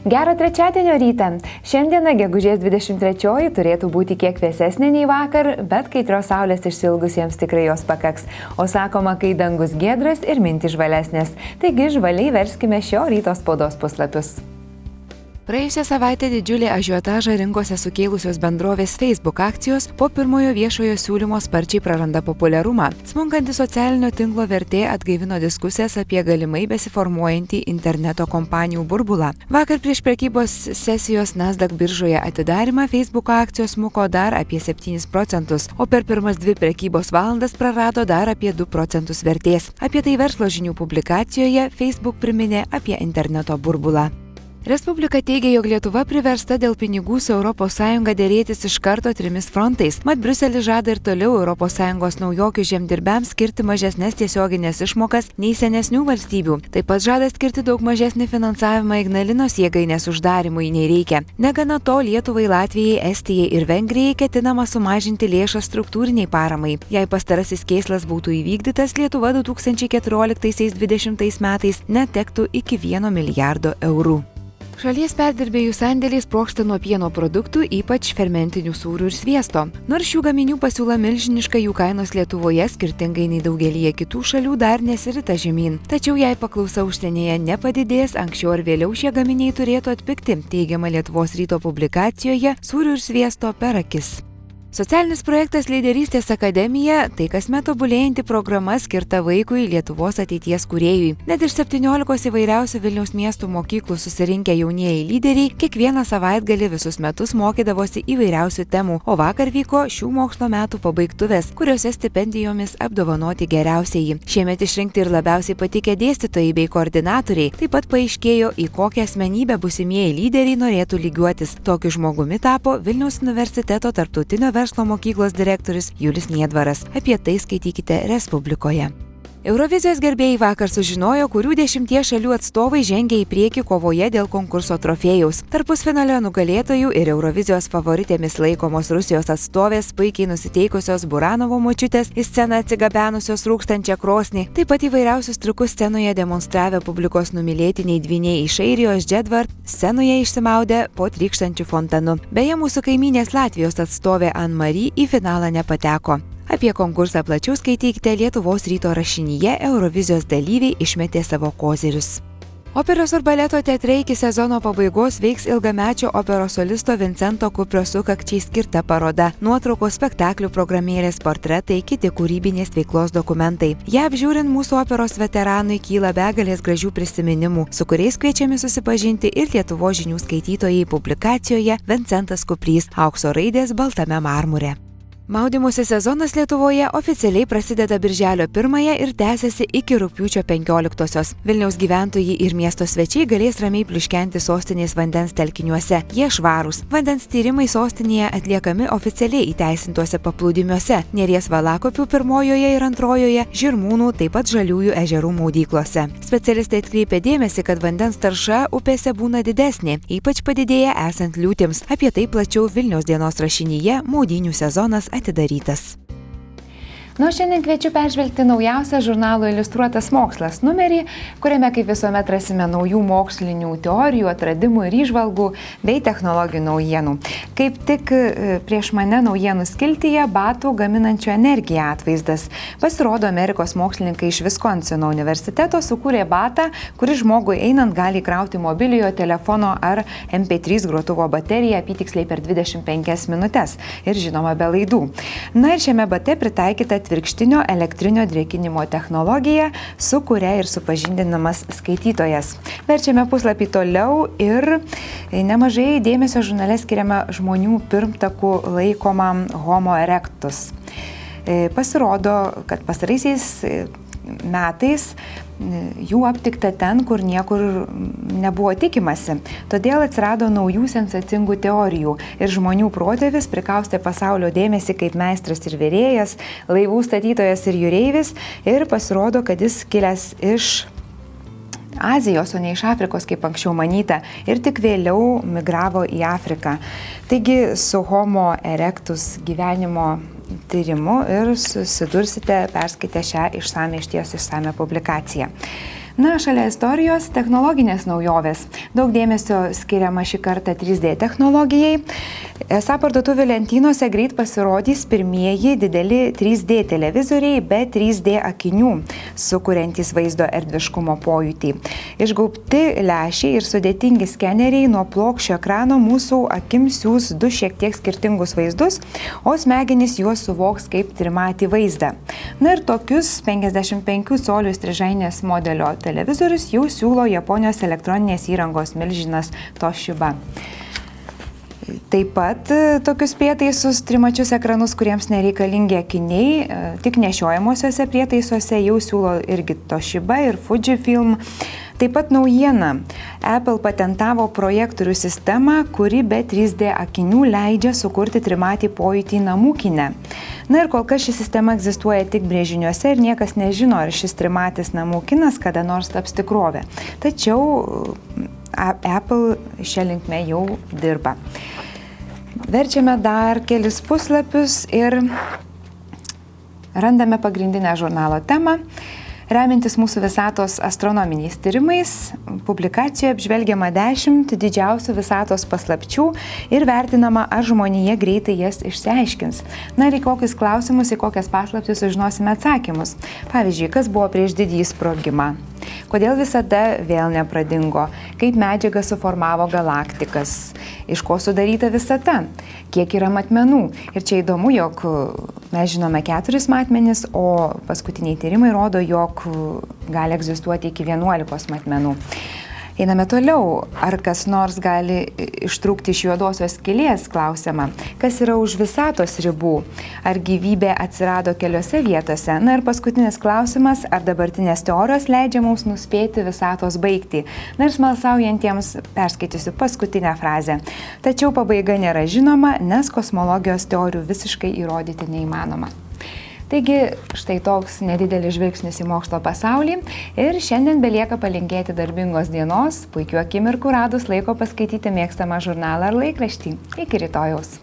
Gerą trečiadienio rytą. Šiandieną gegužės 23 turėtų būti kiek vėsesnė nei vakar, bet kaitros saulės išsiilgusiems tikrai jos pakaks. O sakoma, kai dangus giedras ir mintys žvalesnės. Taigi žvaliai verskime šio ryto spaudos puslapius. Praėjusią savaitę didžiulį ažiotažą rinkose sukėlusios bendrovės Facebook akcijos po pirmojo viešojo siūlymo sparčiai praranda populiarumą. Smunkanti socialinio tinklo vertė atgaivino diskusijas apie galimai besiformuojantį interneto kompanijų burbulą. Vakar prieš prekybos sesijos Nasdaq biržoje atidarimą Facebook akcijos smuko dar apie 7%, o per pirmas 2 prekybos valandas prarado dar apie 2% vertės. Apie tai verslo žinių publikacijoje Facebook priminė apie interneto burbulą. Respublika teigia, jog Lietuva priversta dėl pinigų su ES dėrėtis iš karto 3 frontais. Mat Briuselis žada ir toliau ES naujokių žemdirbiams skirti mažesnės tiesioginės išmokas nei senesnių valstybių. Taip pat žada skirti daug mažesnį finansavimą Ignalinos jėgainės uždarimui nei reikia. Negana to, Lietuvai, Latvijai, Estijai ir Vengrijai ketinama sumažinti lėšas struktūriniai paramai. Jei pastarasis kėslas būtų įvykdytas, Lietuva 2014-2020 metais netektų iki 1 milijardo eurų. Šalies perdirbėjų sandėliai sprogsta nuo pieno produktų, ypač fermentinių sūrių ir sviesto. Nors šių gaminių pasiūla milžiniška, jų kainos Lietuvoje, skirtingai nei daugelyje kitų šalių, dar nesirita žemyn. Tačiau jei paklausa užsienyje nepadidės, anksčiau ar vėliau šie gaminiai turėtų atpigti, teigiama Lietuvos ryto publikacijoje Sūrių ir sviesto per akis. Socialinis projektas Lyderystės akademija - tai kasmet tobulėjanti programa skirta vaikui Lietuvos ateities kūrėjui. Net iš 17 įvairiausių Vilniaus miestų mokyklų susirinkę jaunieji lyderiai kiekvieną savaitgalį visus metus mokydavosi įvairiausių temų, o vakar vyko šių mokslo metų pabaigtuvės, kuriuose stipendijomis apdovanoti geriausieji. Šiemet išrinkti ir labiausiai patikę dėstytojai bei koordinatoriai. Taip pat paaiškėjo, į kokią asmenybę būsimieji lyderiai norėtų lygiuotis. Tokiu žmogumi tapo Vilniaus universiteto tarptautinio verslo mokyklos direktorius Julius Niedvaras. Apie tai skaitykite Respublikoje. Eurovizijos gerbėjai vakar sužinojo, kurių 10 šalių atstovai žengia į priekį kovoje dėl konkurso trofėjaus. Tarp pusfinalio nugalėtojų ir Eurovizijos favoritėmis laikomos Rusijos atstovės, puikiai nusiteikusios Buranovo močiutės, į sceną atsigabenusios rūkstančią krosnį, taip pat įvairiausius triukus scenoje demonstravę publikos numylėtiniai dvyniai iš Airijos Jedvard scenoje išsimaudė po trykštančių fontanu. Beje, mūsų kaimynės Latvijos atstovė Ann Marie į finalą nepateko. Apie konkursą plačiau skaitykite Lietuvos ryto rašinyje, Eurovizijos dalyviai išmetė savo kozirius. Operos ir baleto teatre iki sezono pabaigos veiks ilgamečio operos solisto Vincento Kuprio sukakčiai skirta paroda, nuotraukos, spektaklių programėlės, portretai, kiti kūrybinės veiklos dokumentai. Ją apžiūrint mūsų operos veteranui kyla begalės gražių prisiminimų, su kuriais kviečiami susipažinti ir Lietuvos žinių skaitytojai publikacijoje Vincentas Kuprys - aukso raidės baltame marmure. Maudymosi sezonas Lietuvoje oficialiai prasideda birželio 1 ir tęsiasi iki rugpjūčio 15. Vilniaus gyventojai ir miesto svečiai galės ramiai pliuškenti sostinės vandens telkiniuose. Jie švarūs. Vandens tyrimai sostinėje atliekami oficialiai įteisintuose paplūdimiuose - Neries Valakopių 1 ir 2, Žirmūnų, taip pat Žaliųjų ežerų maudyklose. Specialistai atkreipia dėmesį, kad vandens tarša upėse būna didesnė, ypač padidėja esant liūtims. Apie tai plačiau Vilniaus dienos rašinyje Maudynių sezonas atidarytas. Nuo šiandien kviečiu peržvelgti naujausią žurnalo Iliustruotas mokslas numerį, kuriame kaip visuomet rasime naujų mokslinių teorijų, atradimų ir įžvalgų bei technologijų naujienų. Kaip tik prieš mane naujienų skiltyje batų gaminančių energiją atvaizdas. Pasirodo, Amerikos mokslininkai iš Viskonsino universiteto sukūrė batą, kuris žmogui einant gali įkrauti mobiliojo telefono ar MP3 grotuvo bateriją apytiksliai per 25 minutes ir žinoma be laidų. Na ir šiame bate pritaikyta atvirkštinio elektrinio drėkinimo technologija, su kuria ir supažindinamas skaitytojas. Verčiame puslapį toliau ir nemažai dėmesio žurnale skiriama žmonių pirmtakų laikomam Homo erectus. Pasirodo, kad pastaraisiais metais jų aptikta ten, kur niekur nebuvo tikimasi. Todėl atsirado naujų sensacingų teorijų ir žmonių protėvis prikaustė pasaulio dėmesį kaip meistras ir vyrėjas, laivų statytojas ir jūreivis ir pasirodo, kad jis kilęs iš Azijos, o ne iš Afrikos, kaip anksčiau manyta, ir tik vėliau migravo į Afriką. Taigi su Homo erectus gyvenimo tyrimu ir susidursite perskaitę šią išsame publikaciją. Na, šalia istorijos technologinės naujovės. Daug dėmesio skiriama šį kartą 3D technologijai. Esą parduotuvių lentynose greit pasirodys pirmieji dideli 3D televizoriai be 3D akinių, sukuriantys vaizdo erdviškumo pojūtį. Išgaubti lęšiai ir sudėtingi skeneriai nuo plokščio ekrano mūsų akims siūs du šiek tiek skirtingus vaizdus, o smegenys juos suvoks kaip trimatį vaizdą. Na ir tokius 55 colių strižainės modelio televizorius jau siūlo Japonijos elektroninės įrangos milžinas Toshiba. Taip pat tokius prietaisus, trimačius ekranus, kuriems nereikalingi akiniai, tik nešiojamuosiuose prietaisuose jau siūlo irgi Toshiba ir Fujifilm. Taip pat naujiena. Apple patentavo projektorių sistemą, kuri be 3D akinių leidžia sukurti trimatį pojūtį namų kine. Na ir kol kas ši sistema egzistuoja tik brėžiniuose ir niekas nežino, ar šis trimatis namų kinas kada nors taps tikrovė. Tačiau Apple šią linkmę jau dirba. Verčiame dar kelis puslapius ir randame pagrindinę žurnalo temą. Remiantis mūsų visatos astronominiais tyrimais, publikacijoje apžvelgiama 10 didžiausių visatos paslapčių ir vertinama, ar žmonija greitai jas išsiaiškins. Na ir į kokius klausimus, į kokias paslaptis sužinosime atsakymus. Pavyzdžiui, kas buvo prieš didįjį sprogimą? Kodėl visada vėl nepradingo? Kaip medžiaga suformavo galaktikas? Iš ko sudaryta visata? Kiek yra matmenų? Ir čia įdomu, jog mes žinome 4 matmenis, o paskutiniai tyrimai rodo, jog gali egzistuoti iki 11 matmenų. Einame toliau. Ar kas nors gali ištrūkti iš juodosios skylės, klausiama. Kas yra už visatos ribų? Ar gyvybė atsirado keliose vietose? Na ir paskutinis klausimas, ar dabartinės teorijos leidžia mums nuspėti visatos baigtį? Na ir smalsaujantiems perskaitysiu paskutinę frazę. Tačiau pabaiga nėra žinoma, nes kosmologijos teorijų visiškai įrodyti neįmanoma. Taigi, štai toks nedidelis žvilgsnis į mokslo pasaulį ir šiandien belieka palinkėti darbingos dienos, puikių akimirkų radus laiko paskaityti mėgstamą žurnalą ar laikraštį. Iki rytojaus.